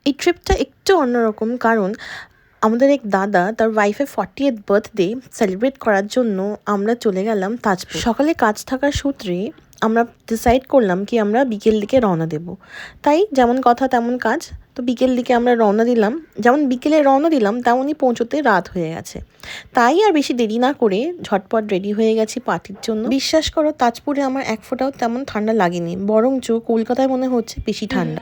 এই ট্রিপটা একটু অন্যরকম, কারণ আমাদের এক দাদা তার ওয়াইফের 40th বার্থডে সেলিব্রেট করার জন্য আমরা চলে গেলাম তাজপুর। সকালে কাজ থাকার সূত্রে আমরা ডিসাইড করলাম কি আমরা বিকেল দিকে রওনা দেব। তাই যেমন কথা তেমন কাজ, তো বিকেল দিকে আমরা রওনা দিলাম। যেমন বিকেলে রওনা দিলাম তেমনই পৌঁছতে রাত হয়ে গেছে। তাই আর বেশি দেরি না করে ঝটপট রেডি হয়ে গেছি পার্টির জন্য। বিশ্বাস করো, তাজপুরে আমার এক ফোঁটাও তেমন ঠান্ডা লাগেনি, বরঞ্চ কলকাতায় মনে হচ্ছে বেশি ঠান্ডা।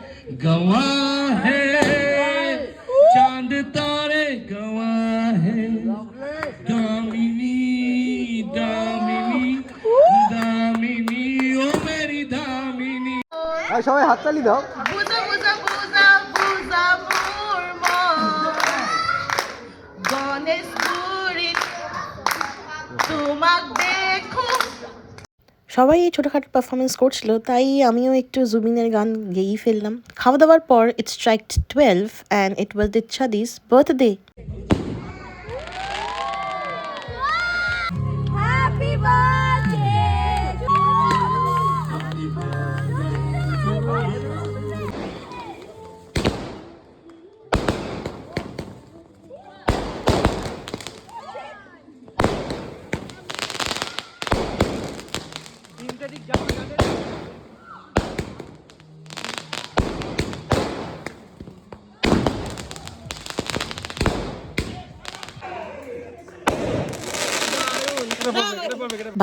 चांद तारे गवाह है दामिनी दामिनी दामिनी ओ मेरी दामिनी। সবাই হাততালি দাও। বুঝা বুঝা বুঝা বুঝা মুরমা গণেশপুরি তোমাক দেখো। সবাই এই ছোটোখাটো পারফরমেন্স করছিল, তাই আমিও একটু জুবিনের গান গেয়েই ফেললাম। খাওয়া দাওয়ার পর ইট স্ট্রাইকড 12 অ্যান্ড ইট ওয়াজ দিচ্ছাদিস বার্থডে।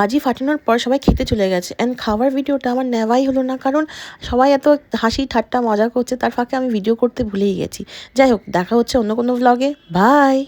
বাজি ফাটানোর পর সবাই খেতে চলে গেছে, অ্যান্ড খাওয়ার ভিডিওটা আমার নেওয়াই হলো না, কারণ সবাই এত হাসি ঠাট্টা মজা করছে, তার ফাঁকে আমি ভিডিও করতে ভুলেই গেছি। যাই হোক, দেখা হচ্ছে অন্য কোনো ভ্লগে। বাই।